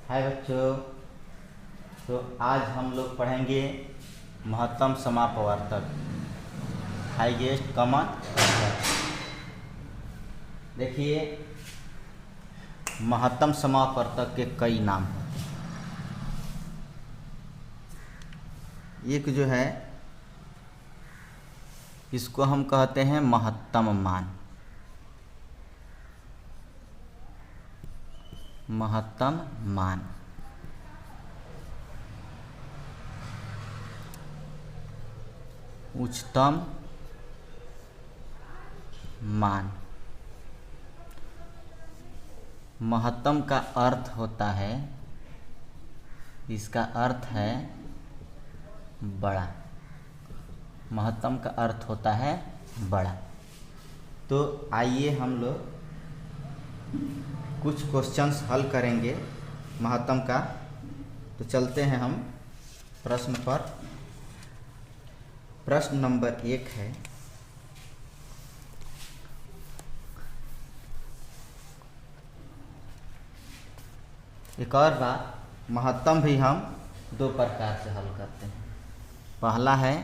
हाय बच्चों। तो आज हम लोग पढ़ेंगे महत्तम समापवर्तक, हाईएस्ट कॉमन फैक्टर। देखिए, महत्तम समापवर्तक के कई नाम होते हैं। एक जो है इसको हम कहते हैं महत्तम मान। महत्तम मान। उच्चतम मान। महत्तम का अर्थ होता है, इसका अर्थ है बड़ा। महत्तम का अर्थ होता है बड़ा। तो आइए हम लोग कुछ क्वेश्चंस हल करेंगे महत्तम का। तो चलते हैं हम प्रश्न पर। प्रश्न नंबर 1 है, एक और बात, महत्तम भी हम दो प्रकार से हल करते हैं। पहला है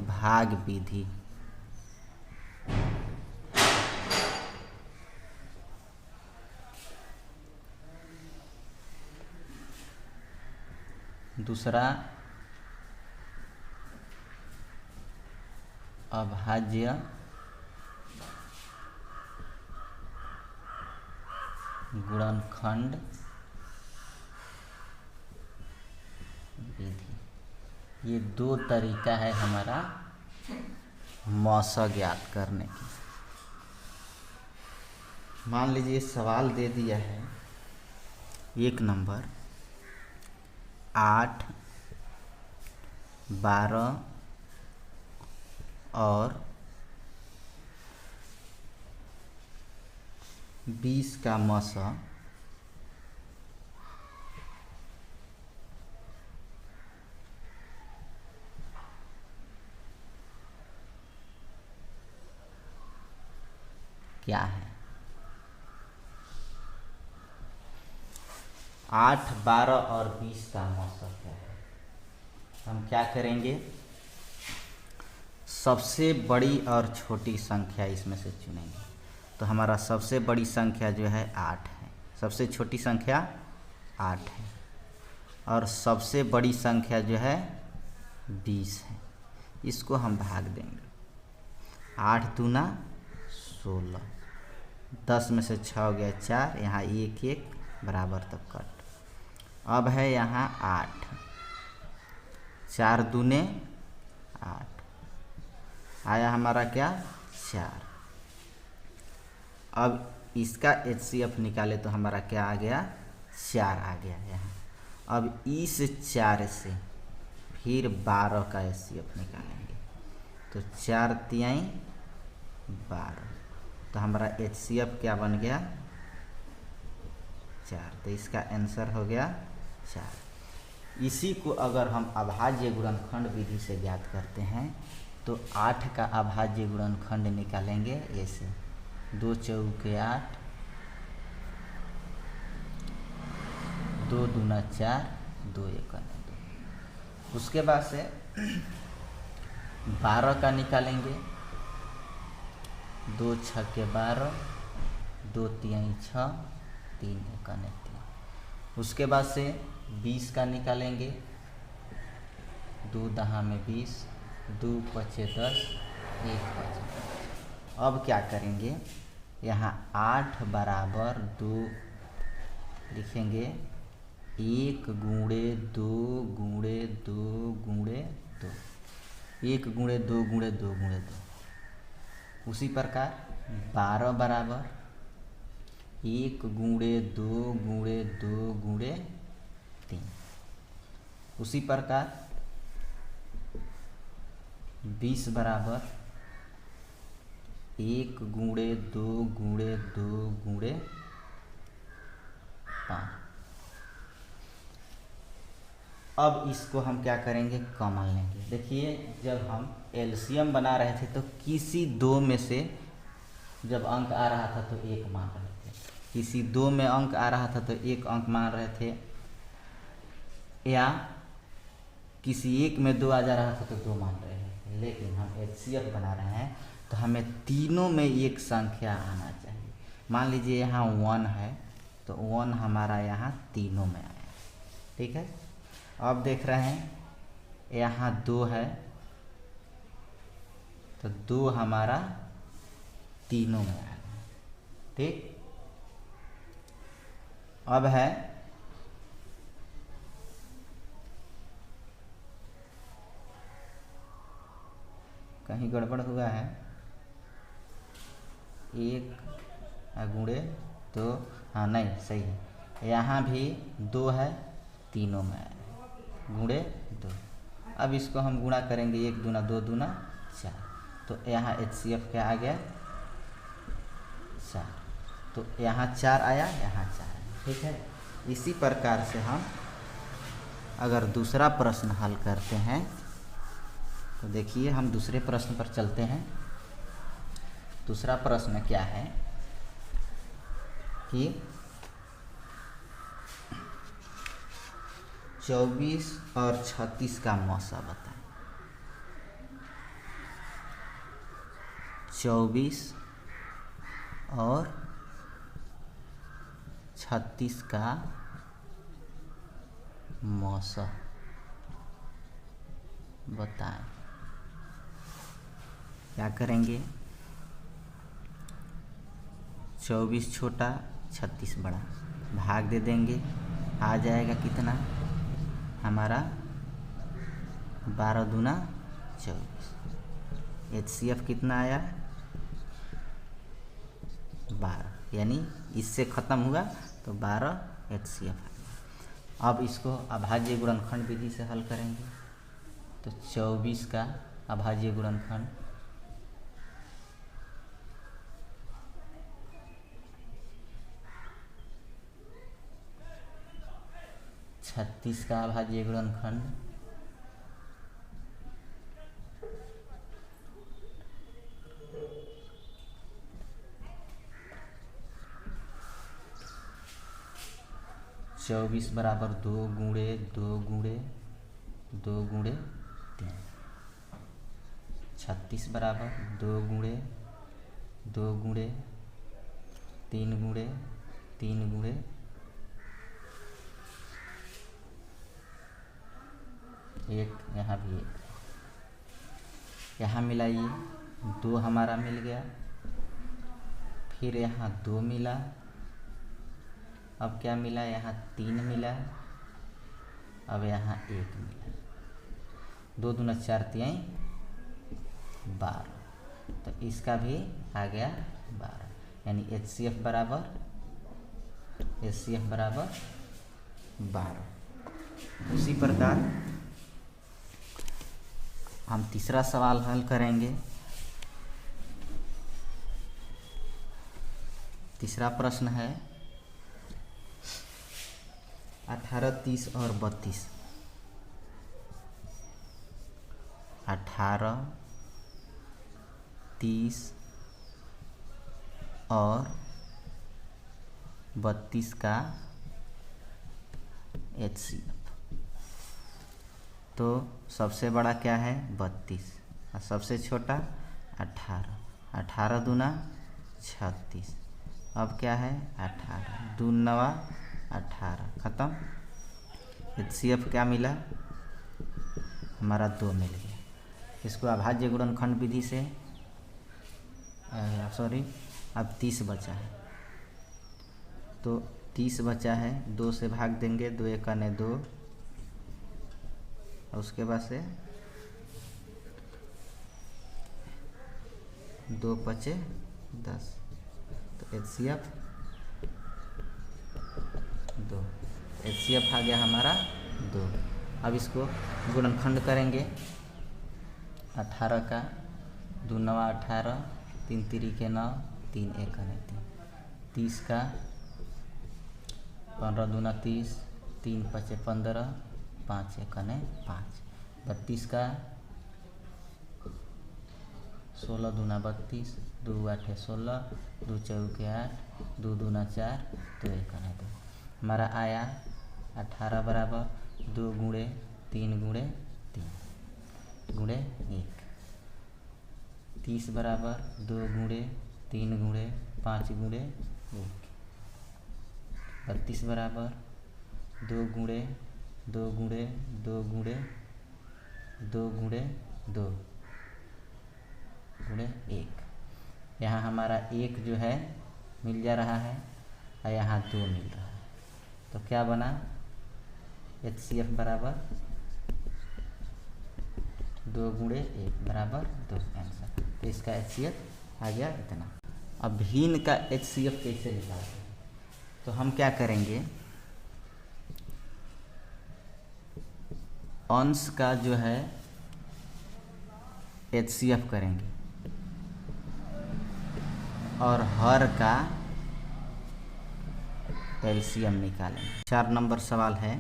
भाग विधि। दूसरा अभाज्य गुणनखंड विधि। ये दो तरीका है हमारा मौसा ज्ञात करने की। मान लीजिए सवाल दे दिया है 1 नंबर 8, 12 और 20 का मौसा क्या है। 8, 12 और 20 का मौसा क्या है। हम क्या करेंगे, सबसे बड़ी और छोटी संख्या इसमें से चुनेंगे। तो हमारा सबसे बड़ी संख्या जो है 8 है, सबसे छोटी संख्या 8 है, और सबसे बड़ी संख्या जो है 20 है। इसको हम भाग देंगे। 8 दूना 16, 10 में से 6 हो गया 4, यहाँ 1 1 बराबर तक कट। अब है यहाँ 8, 4 दूने 8, आया हमारा क्या 4। अब इसका HCF निकाले तो हमारा क्या आ गया 4 आ गया यहाँ। अब इस 4 से फिर 12 का HCF निकालेंगे तो 4 तिहाई 12, तो हमारा HCF क्या बन गया 4। तो इसका आंसर हो गया 4। इसी को अगर हम अभाज्य गुणनखंड विधि से ज्ञात करते हैं तो 8 का अभाज्य गुणनखंड निकालेंगे ऐसे, 2 चौके 8, 2 दूना 4, 2 एकम 2। उसके बाद से 12 का निकालेंगे, 2 छक्के 12, 2 तिहाई 6, 3 एकम 3। उसके बाद से 20 का निकालेंगे, 2 दहा में 20, 2 पचे 10, 1 पचे। अब क्या करेंगे, यहाँ 8 बराबर 2 लिखेंगे, 1 गुणे 2 गुणे 2 गुणे 2, 1 गुणे 2 गुणे 2 गुणे 2। उसी प्रकार 12 बराबर 1 गुणे 2 गुणे 2 गुणे 3। उसी प्रकार 20 बराबर 1 गुणे 2 गुणे 2 गुणे 5। अब इसको हम क्या करेंगे, कॉमन लेंगे। देखिए, जब हम एलसीएम बना रहे थे तो किसी दो में से जब अंक आ रहा था तो 1 मान रहे थे, किसी 2 में अंक आ रहा था तो 1 अंक मान रहे थे, या किसी 1 में 2 आ जा रहा था तो 2 मान रहे हैं। लेकिन हम HCF बना रहे हैं तो हमें तीनों में एक संख्या आना चाहिए। मान लीजिए यहाँ 1 है तो 1 हमारा यहाँ तीनों में आया, ठीक है। अब देख रहे हैं यहाँ 2 है तो 2 हमारा तीनों में आया, ठीक। अब है कहीं गड़बड़ हुआ है, 1 गुणे 2, हाँ नहीं सही है, यहाँ भी 2 है तीनों में आया गुणे 2। अब इसको हम गुणा करेंगे, 1 दूना 2 दूना 4, तो यहाँ HCF क्या आ गया 4, तो यहाँ 4 आया, यहाँ 4 आया, ठीक है। इसी प्रकार से हम अगर दूसरा प्रश्न हल करते हैं तो देखिए हम दूसरे प्रश्न पर चलते हैं। दूसरा प्रश्न क्या है कि 24 और 36 का मौसा बताएं। 24 और 36 का मौसा बताएं। क्या करेंगे, 24 छोटा 36 बड़ा, भाग दे देंगे, आ जाएगा कितना हमारा 12 दूना 24। HCF कितना आया 12, यानी इससे ख़त्म हुआ तो 12 HCF आ गया। अब इसको अभाज्य गुणनखंड विधि से हल करेंगे तो 24 का अभाज्य गुणनखंड 36 का अभाज्य गुणनखंड 24 बराबर 2 गुणे 2 गुणे 2 गुणे 3। 36 बराबर 2 गुणे 2 गुणे 3 गुणे 3 गुणे 1, यहाँ भी 1, यहाँ मिलाइए 2 हमारा मिल गया, फिर यहाँ 2 मिला, अब क्या मिला यहाँ 3 मिला, अब यहाँ 1 मिला, 2 दूना 4 तिहाई 12, तो इसका भी आ गया 12, यानी HCF बराबर 12। उसी प्रकार हम तीसरा सवाल हल करेंगे। तीसरा प्रश्न है 18, 30 और 32। 18, 30 और 32 का HCF। तो सबसे बड़ा क्या है 32 और सबसे छोटा 18। 18 दूना 36, अब क्या है 18, 2 नवा 18, ख़त्म। HCF क्या मिला हमारा 2 मिल गया। इसको अभाज्य गुणनखंड विधि से अब 30 बचा है, तो 30 बचा है, 2 से भाग देंगे, 2 1 2, और उसके बाद से 2 5 10, तो HCF 2, HCF आ गया हमारा 2। अब इसको गुणनखंड करेंगे, 18 का 2 नवा 18, 3 3 के 9, 3 1 3, 30 का 15 दूना 30, 3 5 15, 5 1 5, 32 का 16 दूना 32, 2 8 16, 2 4 8, 2 दूना 4, 2 1 2। हमारा आया 18 बराबर 2 गुणे 3 गुणे 3 गुणे 1। 30 बराबर 2 गुणे 3 गुणे 5 गुणे 1। 32 बराबर 2 गुणे 2 गुणे 2 गुणे 2 गुणे 2 गुणे 1। यहाँ हमारा 1 जो है मिल जा रहा है और यहाँ 2 मिल रहा है, तो क्या बना HCF बराबर 2 गुणे 1 बराबर 2 आंसर। तो इसका HCF आ गया इतना। अब भिन्न का HCF कैसे निकालते हैं, तो हम क्या करेंगे, अंश का जो है HCF करेंगे और हर का LCM निकालेंगे। 4 नंबर सवाल है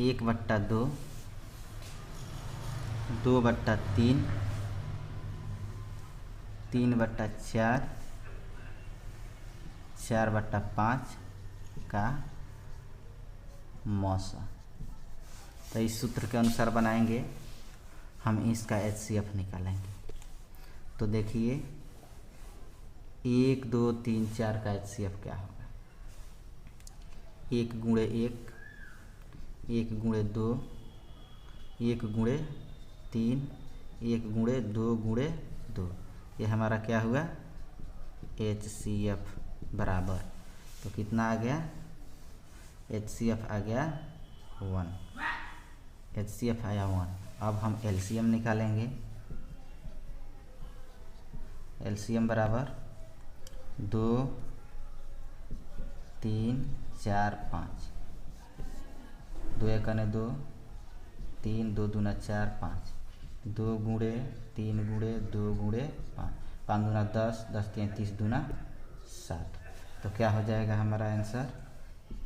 1/2, 2/3, 3/4, 4/5 का मौसा। तो इस सूत्र के अनुसार बनाएंगे हम, इसका HCF निकालेंगे। तो देखिए 1 2 3 4 का HCF क्या होगा, 1 गुणे 1, 1 गुणे 2, 1 गुणे 3, 1 गुणे 2 गुणे 2। ये हमारा क्या हुआ HCF बराबर, तो कितना आ गया HCF आ गया 1, HCF आया 1। अब हम LCM निकालेंगे। LCM बराबर 2 3 4 5, 2 1 2, 3 2 दूना 4 5, 2 गुणे 3 गुणे 2 गुणे 5, 5 दूना 10, 10 3 30 दूना 60। तो क्या हो जाएगा हमारा आंसर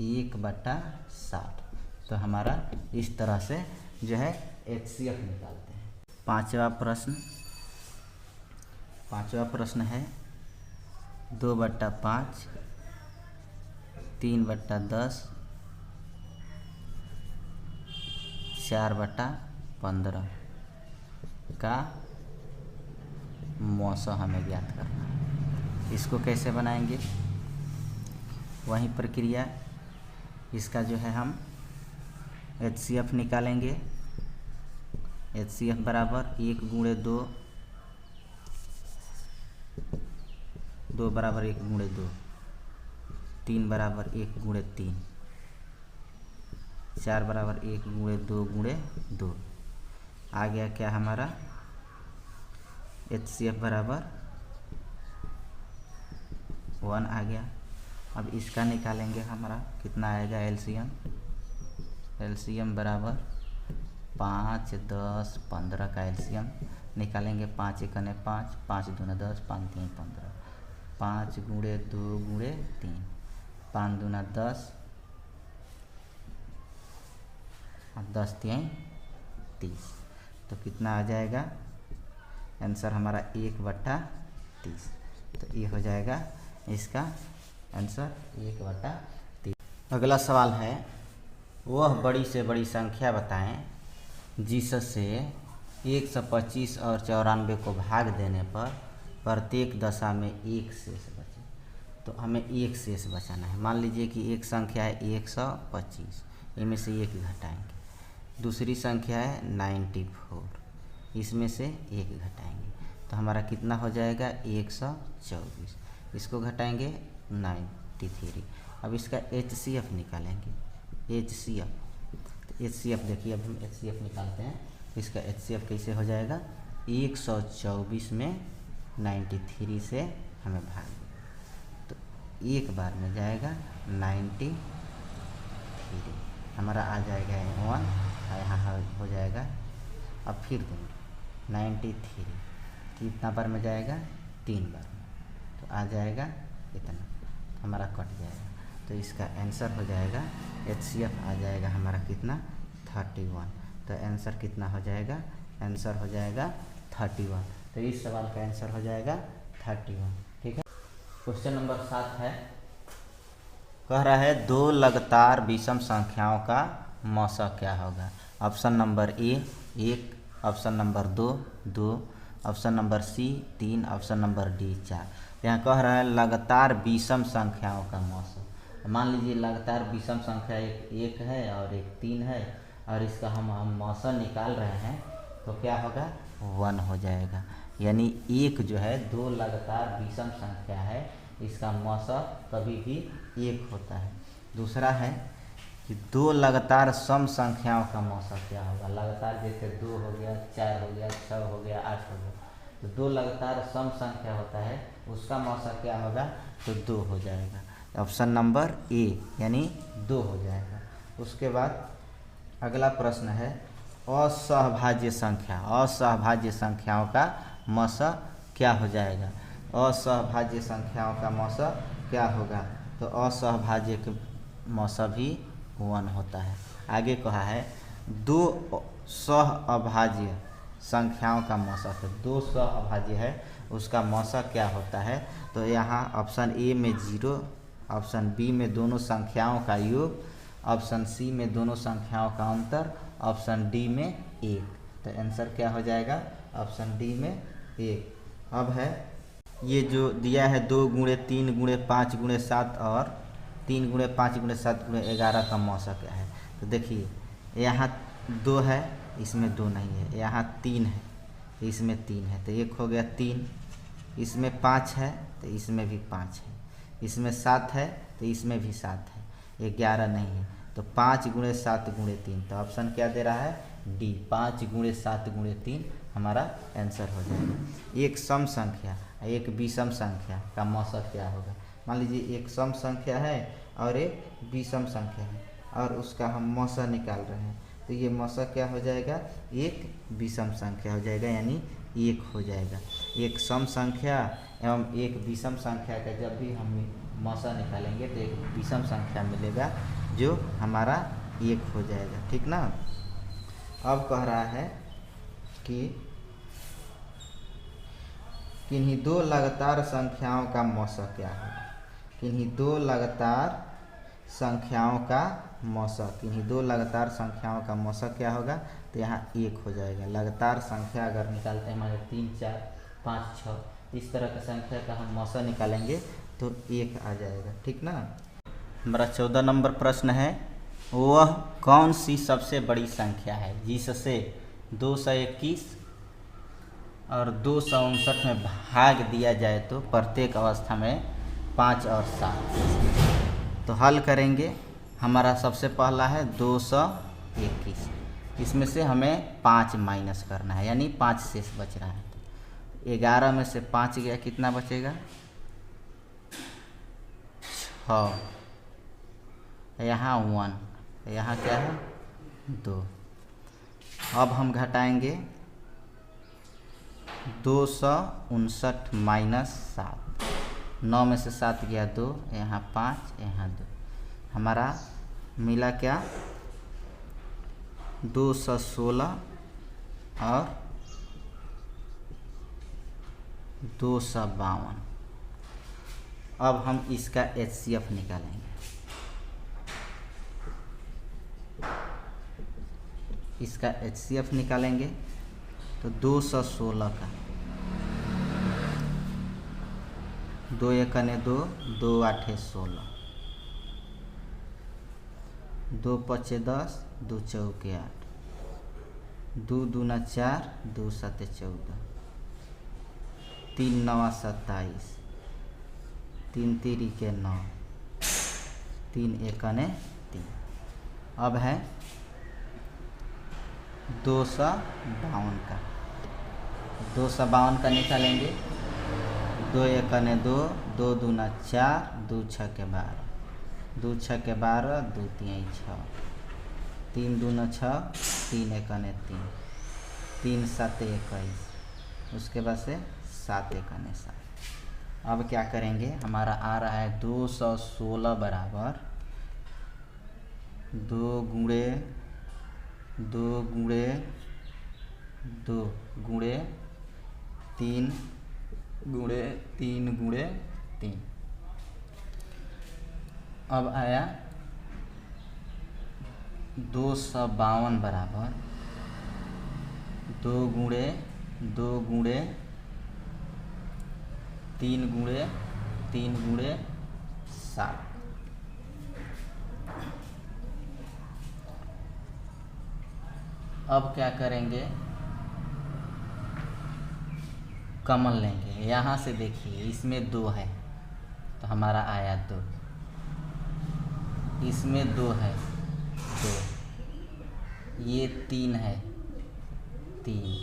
1/60। तो हमारा इस तरह से जो है HCF निकालते हैं। पांचवा प्रश्न है 2/5, 3/10, 4/15 का मौसा हमें ज्ञात करना है। इसको कैसे बनाएंगे, वही प्रक्रिया, इसका जो है हम HCF निकालेंगे। HCF बराबर 1 गुणे 2, 2 बराबर 1 गुणे 2, 3 बराबर 1 गुणे 3, 4 बराबर 1 गुणे 2 गुणे 2। आ गया क्या हमारा HCF बराबर 1 आ गया। अब इसका निकालेंगे, हमारा कितना आएगा LCM। LCM बराबर 5 10 15 का LCM निकालेंगे। 5 1 5, 5 दूना 10, 5 3 15, 5 गुणे 2 गुणे 3, 5 दूना 10, 10 3 30। तो कितना आ जाएगा आंसर हमारा 1/30। तो ये हो जाएगा इसका आंसर 1/30। अगला सवाल है, वह बड़ी से बड़ी संख्या बताएं जिससे 125 और 94 को भाग देने पर प्रत्येक दशा में एक शेष बचे। तो हमें एक शेष बचाना है। मान लीजिए कि एक संख्या है 125, इनमें से एक घटाएंगे। दूसरी संख्या है 94, इसमें से एक घटाएंगे। तो हमारा कितना हो जाएगा 124, इसको घटाएंगे 93। अब इसका HCF निकालेंगे। HCF देखिए, अब हम HCF निकालते हैं। तो इसका HCF कैसे हो जाएगा, 124 में 93 से हमें भाग दें, तो एक बार में जाएगा 93, हमारा आ जाएगा 1, यहाँ हो जाएगा। अब फिर देंगे 93, कितना बार में जाएगा 3 बार में, तो आ जाएगा इतना, हमारा कट जाएगा। तो इसका आंसर हो जाएगा HCF आ जाएगा हमारा कितना 31। तो आंसर कितना हो जाएगा, आंसर हो जाएगा 31। तो इस सवाल का आंसर हो जाएगा 31। ठीक है। क्वेश्चन नंबर 7 है, कह रहा है दो लगातार विषम संख्याओं का मौसा क्या होगा। Option number A 1, option number 2 2, option number C 3, option number D 4। यहाँ कह रहा है लगातार विषम संख्याओं का मौसा। मान लीजिए लगातार विषम संख्या एक है और एक 3 है, और इसका हम मौसा निकाल रहे हैं, तो क्या होगा 1 हो जाएगा। यानी एक जो है दो लगातार विषम संख्या है, इसका मौसा कभी भी 1 होता है। दूसरा है कि दो लगातार सम संख्याओं का मौसा क्या होगा। लगातार जैसे 2 हो गया, 4 हो गया, 6 हो गया, 8 हो गया, तो दो लगातार सम संख्या होता है, उसका मौसा क्या होगा, तो 2 हो जाएगा। ऑप्शन नंबर ए यानी 2 हो जाएगा। उसके बाद अगला प्रश्न है असहभाज्य संख्या। असहभाज्य संख्याओं का मौसा क्या हो जाएगा। असहभाज्य संख्याओं का मौसा क्या होगा, तो असहभाज्य के मौसा भी 1 होता है। आगे कहा है दो सहअभाज्य संख्याओं का मौसा, तो दो सहअभाज्य है उसका मौसा क्या होता है, तो यहाँ ऑप्शन ए में 0, ऑप्शन बी में दोनों संख्याओं का योग, ऑप्शन सी में दोनों संख्याओं का अंतर, ऑप्शन डी में 1। तो आंसर क्या हो जाएगा, ऑप्शन डी में 1। अब है ये जो दिया है 2 गुणे 3 गुणे 5 गुणे 7 और 3 गुणे 5 गुणे 7 गुणे 11 का मौसा क्या है। तो देखिए यहाँ 2 है, इसमें 2 नहीं है, यहाँ 3 है, इसमें 3 है, तो 1 हो गया 3। इसमें 5 है तो इसमें भी 5 है, इसमें 7 है तो इसमें भी 7 है, 11 नहीं है, तो 5 गुणे 7 गुणे 3। तो ऑप्शन क्या दे रहा है, डी 5 गुणे 7 गुणे 3 हमारा आंसर हो जाएगा। एक सम संख्या एक विषम संख्या का मौसा क्या होगा। मान लीजिए एक सम संख्या है और एक विषम संख्या है, और उसका हम मौसा निकाल रहे हैं, तो ये मौसा क्या हो जाएगा, एक विषम संख्या हो जाएगा, यानी 1 हो जाएगा। एक सम संख्या एवं एक विषम संख्या का जब भी हम मौसा निकालेंगे तो एक विषम संख्या मिलेगा जो हमारा 1 हो जाएगा। ठीक ना। अब कह रहा है कि किन्हीं दो लगातार संख्याओं का मौसा क्या होगा। किन्हीं दो लगातार संख्याओं का मौसा, किन्हीं दो लगातार संख्याओं का मौसा क्या होगा, तो यहाँ 1 हो जाएगा। लगातार संख्या अगर निकालते हैं हमारे 3 4 5 6 इस तरह का संख्या का हम मौसा निकालेंगे तो 1 आ जाएगा। ठीक ना। हमारा 14 नंबर प्रश्न है, वह कौन सी सबसे बड़ी संख्या है जिससे 221 और 259 में भाग दिया जाए तो प्रत्येक अवस्था में 5 और 7। तो हल करेंगे। हमारा सबसे पहला है 221, इसमें से हमें 5 माइनस करना है, यानी 5 शेष बच रहा है। 11 में से 5 गया, कितना बचेगा, 6, यहाँ 1, यहाँ क्या है 2। अब हम घटाएंगे 259 माइनस 7, 9 में से 7 गया 2, यहाँ 5, यहाँ 2, हमारा मिला क्या 216 और 252। अब हम इसका HCF निकालेंगे। इसका HCF निकालेंगे तो 216 का 2 एकने 2, 2 8 16, 2 पचे 10, 2 चौके 8, 2 दूना 4, 2 सते 14, 3 नवा 27, 3 तिरी के 9, 3 एकने 3। अब है 252 का, 252 का निकालेंगे। 2 एकने 2, 2 दूना 4, 2 छके 12, 2 छके 12, 2 तिहाई 6, 3 दूना 6, 3 एकने 3, 3 सते 21, उसके बाद से 7 एकने 7। अब क्या करेंगे, हमारा आ रहा है 216 बराबर 2 गुणे 2 गुणे 2 गुणे 3 गुणे 3 गुणे 3। अब आया 252 बराबर 2 गुणे 2 गुणे 3 गुणे 3 गुणे 7। अब क्या करेंगे, कॉमन लेंगे। यहाँ से देखिए इसमें 2 है तो हमारा आया 2, इसमें 2 है 2, ये 3 है 3,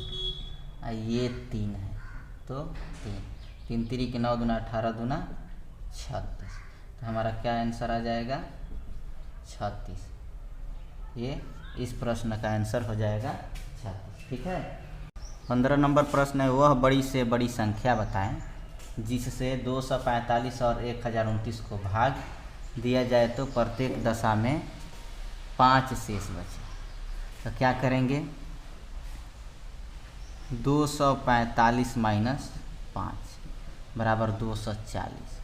ये 3 है तो 3, 3 3 के 9 दूना 18 दूना 36। तो हमारा क्या आंसर आ जाएगा 36। ये इस प्रश्न का आंसर हो जाएगा 36। ठीक है। 15 नंबर प्रश्न है, वह बड़ी से बड़ी संख्या बताएं जिससे 245 और 1029 को भाग दिया जाए तो प्रत्येक दशा में 5 शेष बचे। तो क्या करेंगे, 245 माइनस 5 बराबर 240।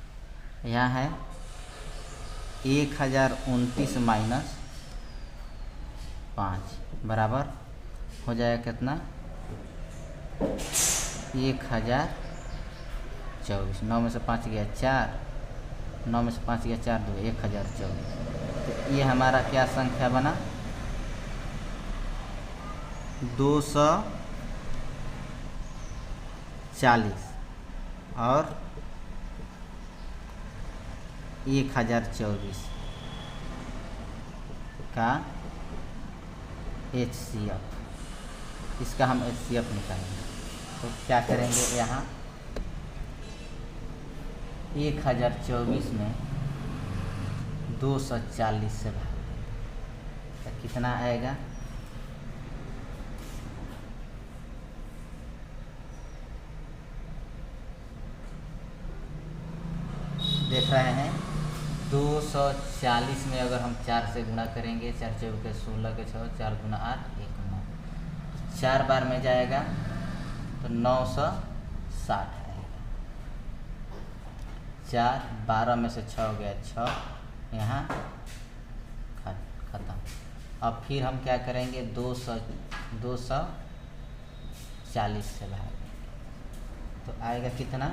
यहाँ है 1029 माइनस 5 बराबर हो जाएगा कितना 1024। 9 में से 5 गया 4, 9 में से 5 गया 4, 2 1024। तो ये हमारा क्या संख्या बना 240 और 1024 का HCF। इसका हम HCF निकालेंगे। तो क्या करेंगे, यहाँ 1024 में 240 से भाग देंगे तो कितना आएगा, देख रहे हैं 240 में अगर हम 4 से गुणा करेंगे, 4 4 के 16 के 6, 4 गुना 8 1 9, 4 बार में जाएगा तो 960 आएगा। 4 12 में से 6 हो गया 6, यहाँ खत्म। अब फिर हम क्या करेंगे 240 से भाग तो आएगा कितना,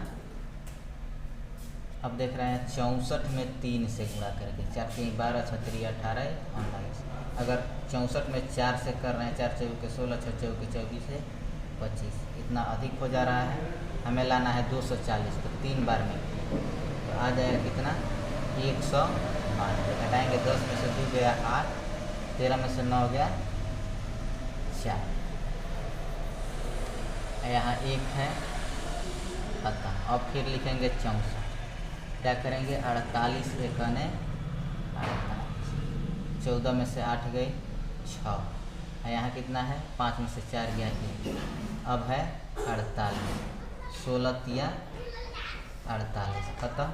अब देख रहे हैं 64 में 3 से गुणा करके, 4 3 12 6 3 18 19। अगर 64 में 4 से कर रहे हैं, 4 4 के 16, 6 4 के 24 है 25, इतना अधिक हो जा रहा है। हमें लाना है 240 तो 3 बार में तो आ जाएगा कितना 192। घटाएंगे 10 में से 2 गया 8, 13 में से 9 गया 4, यहाँ 1 है खत्म। अब फिर लिखेंगे 64। क्या करेंगे 48 एकने 48, 14 में से 8 गए 6, यहाँ कितना है 5 में से 4 गया 1, अब है 48, 16 तिया 48 खत्म।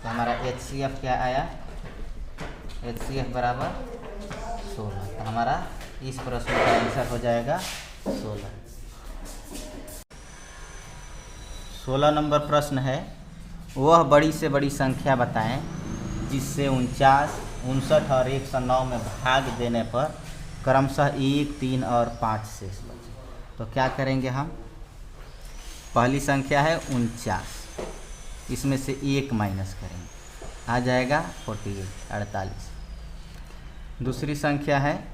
तो हमारा HCF क्या आया, HCF बराबर 16। तो हमारा इस प्रश्न का आंसर हो जाएगा 16। 16 नंबर प्रश्न है, वह बड़ी से बड़ी संख्या बताएं जिससे 49, 59 और 109 में भाग देने पर क्रमशः 1, 3 और 5 शेष बचे। तो क्या करेंगे हम, पहली संख्या है 49, इसमें से 1 माइनस करेंगे, आ जाएगा 48। दूसरी संख्या है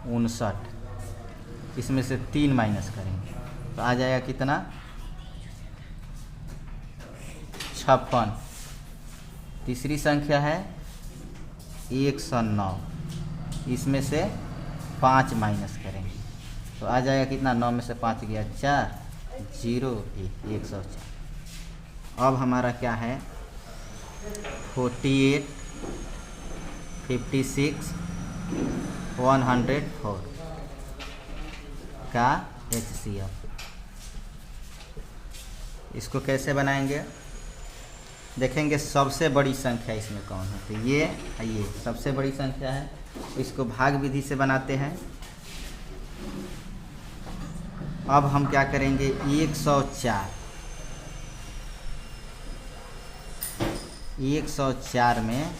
59, इसमें से 3 माइनस करेंगे तो आ जाएगा कितना 56। तीसरी संख्या है 109, इसमें से 5 माइनस करेंगे तो आ जाएगा कितना, 9 में से 5 गया 4, 0 1 104। अब हमारा क्या है 48, 56, 104 का HCF। इसको कैसे बनाएंगे, देखेंगे सबसे बड़ी संख्या इसमें कौन है। तो ये सबसे बड़ी संख्या है, इसको भाग विधि से बनाते हैं। अब हम क्या करेंगे 104 104 में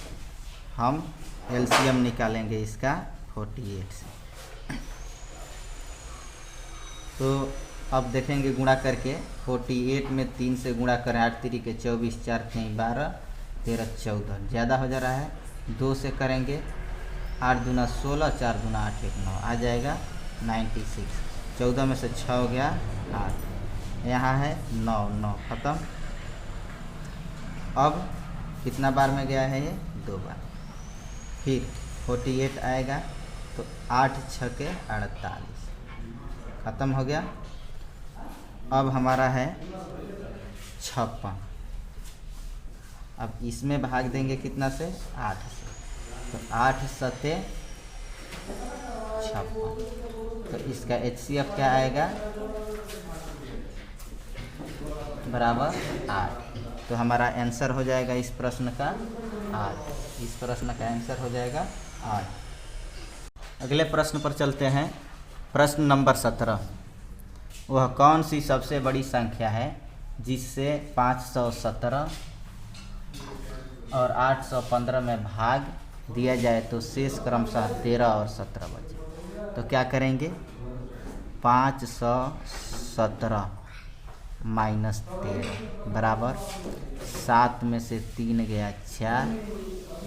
हम एलसीएम निकालेंगे इसका 48 से। तो अब देखेंगे गुणा करके 48 में 3 से गुणा करें, 8 3 के 24, 4 3 12, 13 14, ज़्यादा हो जा रहा है। 2 से करेंगे, 8 दूना 16, 4 दूना 8 1 9, आ जाएगा 96। 14 में से 6 हो गया 8, यहाँ है 9 9 ख़त्म। अब कितना बार में गया है ये? 2 बार। फिर 48 आएगा तो 8 6 के 48, ख़त्म हो गया। अब हमारा है 56। अब इसमें भाग देंगे कितना से? 8 से, तो 8 सते 56। तो इसका HCF क्या आएगा? बराबर 8। तो हमारा आंसर हो जाएगा इस प्रश्न का 8। इस प्रश्न का आंसर हो जाएगा 8। अगले प्रश्न पर चलते हैं। प्रश्न नंबर 17। वह कौन सी सबसे बड़ी संख्या है जिससे 517 और 815 में भाग दिया जाए तो शेष क्रमशः 13 और 17 बचे? तो क्या करेंगे? 517 माइनस 13 बराबर 7 में से 3 गया 4,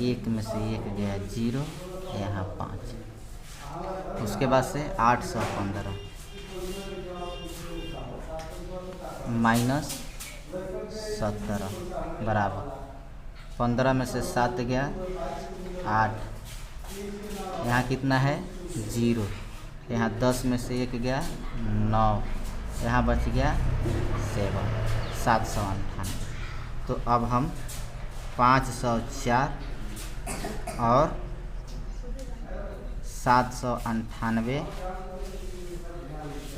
1 में से 1 गया 0, यहाँ 5। उसके बाद से 815 माइनस 17 बराबर 15 में से 7 गया 8, यहाँ कितना है? 0, यहाँ 10 में से 1 गया 9, यहाँ बच गया 798। तो अब हम 504 और 798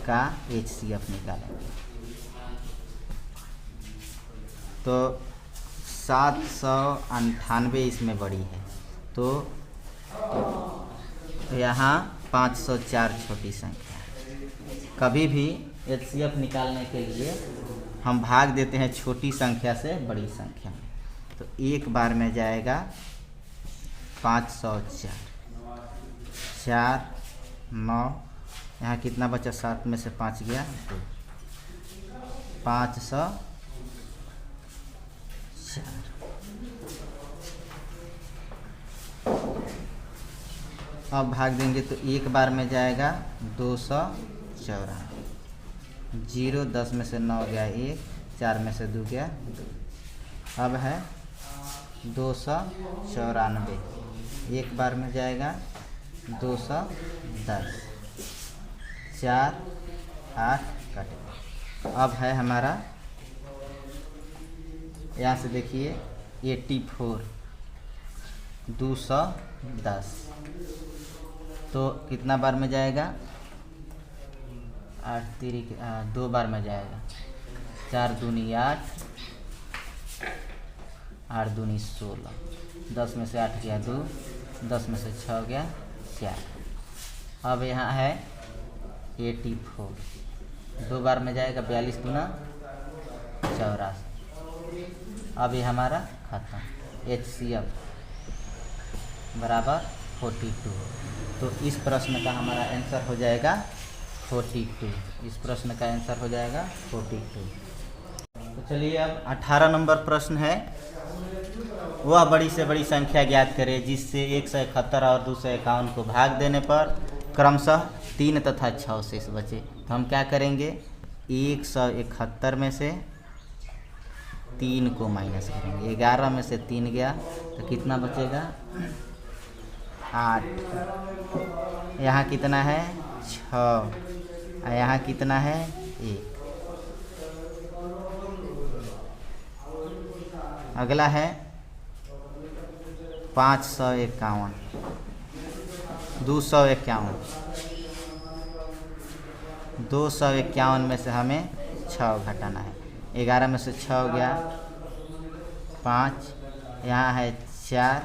का HCF निकालेंगे। तो 798 इसमें बड़ी है, तो यहाँ 504 छोटी संख्या है। कभी भी HCF निकालने के लिए हम भाग देते हैं छोटी संख्या से बड़ी संख्या में। तो एक बार में जाएगा 504, 4 9, यहाँ कितना बचा? 7 में से 5 गया 2, 504। अब भाग देंगे तो एक बार में जाएगा 294, 0 10 में से 9 गया 1, 4 में से 2 गया 2। अब है 294, एक बार में जाएगा 210, 4 8 कटे। अब है हमारा, यहाँ से देखिए 84 210, तो कितना बार में जाएगा? 8 3 2 बार में जाएगा। 4 दूनी 8, 8 दूनी 16, 10 में से 8 गया 2, 10 में से 6 गया 4। अब यहाँ है 84, 2 बार में जाएगा 42 दूना 84। अब ये हमारा खत्म। HCF बराबर 42। तो इस प्रश्न का हमारा आंसर हो जाएगा 42। इस प्रश्न का आंसर हो जाएगा 42। तो चलिए अब 18 नंबर प्रश्न है। वह बड़ी से बड़ी संख्या ज्ञात करें जिससे 171 और 251 को भाग देने पर क्रमशः 3 तथा 6 शेष बचे। तो हम क्या करेंगे? 171 में से 3 को माइनस करेंगे। 11 में से 3 गया तो कितना बचेगा? 8। यहाँ कितना है? 6। यहाँ कितना है? 1। अगला है 551, 251। 251 में से हमें 6 घटाना है। 11 में से 6 हो गया 5, यहाँ है 4,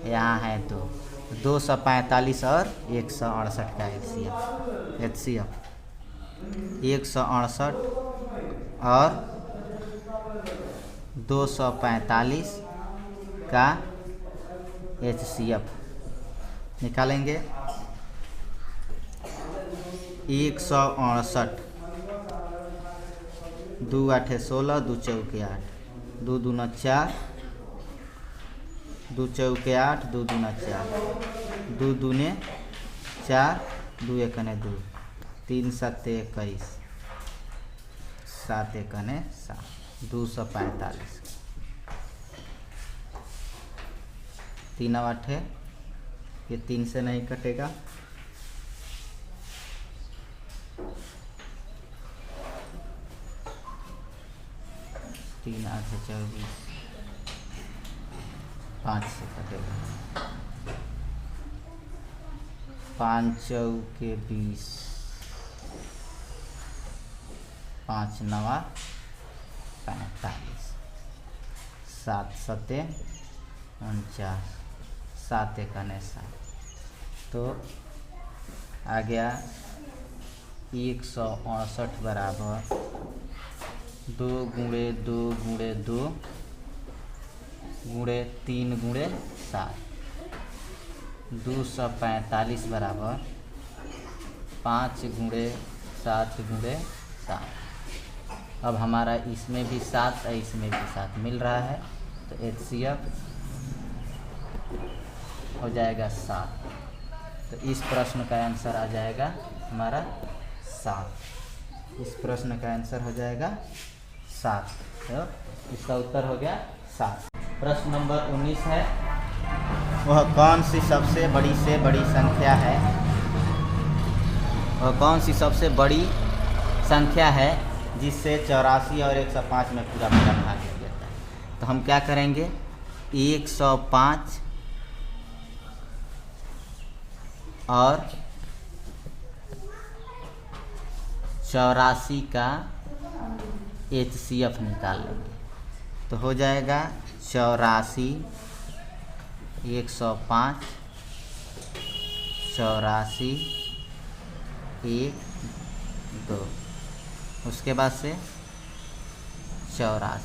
यहाँ है 2। 245 और 168 का HCF 168 और 245 का HCF निकालेंगे। 168, 2 8 16, 2 चौके 8, 2 दूना 4, 2 चौके 8, 2 दूना 4, 2 दूने 4, 2 एकने 2, 3 7 21, 7 एकने 7, 245। 3 8 है, ये 3 से नहीं कटेगा। 3 8 24, 5 से कटेगा। 5 चौके 20, 5 9 45, 7 7 49, 7 एकने 7, तो आ गया 168 बराबर 2 गुणे 2 गुणे 2 गुणे 3 गुणे 7, 245 बराबर 5 गुणे 7 गुणे 7। अब हमारा इसमें भी 7 और इसमें भी 7 मिल रहा है, तो HCF हो जाएगा 7। तो इस प्रश्न का आंसर आ जाएगा हमारा 7। इस प्रश्न का आंसर हो जाएगा 7। तो इसका उत्तर हो गया 7। प्रश्न नंबर 19 है, वह कौन सी सबसे बड़ी से बड़ी संख्या है? वह कौन सी सबसे बड़ी संख्या है जिससे 84 और 105 में पूरा पूरा भाग हो जाता है? तो हम क्या करेंगे, 105 और 84 का HCF निकाल लेंगे। तो हो जाएगा 84, 105, 84, 1 2, उसके बाद से 84,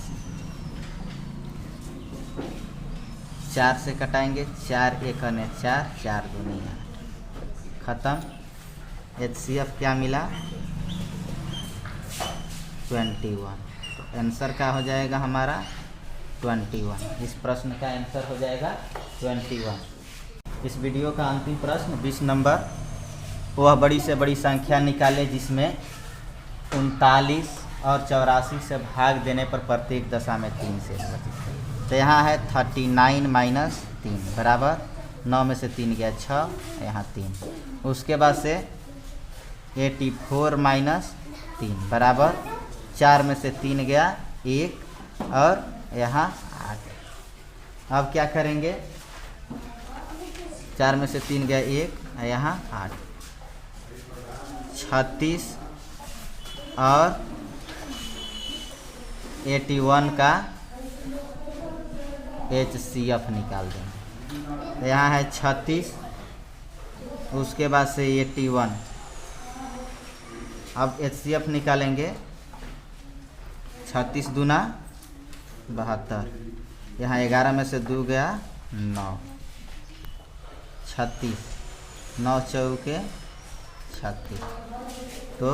4 से कटाएंगे, 4 एकने 4, 4 दूनी 8, ख़त्म। HCF क्या मिला? 21। तो आंसर क्या हो जाएगा हमारा? 21। इस प्रश्न का आंसर हो जाएगा 21। इस वीडियो का अंतिम प्रश्न 20 नंबर, वह बड़ी से बड़ी संख्या निकाले जिसमें 39 और 84 से भाग देने पर प्रत्येक दशा में 3 शेष बचे। तो यहाँ है 39 - 3 बराबर 9 में से 3 गया 6, यहाँ 3। उसके बाद से 84 - 3 बराबर 4 में से 3 गया 1 और यहाँ 8। अब क्या करेंगे, 4 में से 3 गया 1 और यहाँ 8, 36 और 81 का HCF निकाल देंगे। तो यहाँ है 36, उसके बाद से 81। अब HCF निकालेंगे, 36 दूना 72, यहाँ 11 में से 2 गया 9, 36, 9 चौके 36, तो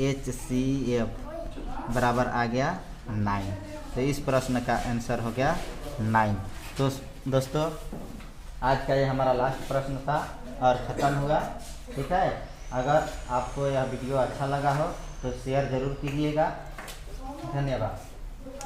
HCF बराबर आ गया 9। तो इस प्रश्न का आंसर हो गया 9। तो दोस्तों आज का ये हमारा लास्ट प्रश्न था और ख़त्म हुआ। ठीक है, अगर आपको यह वीडियो अच्छा लगा हो तो शेयर ज़रूर कीजिएगा। धन्यवाद।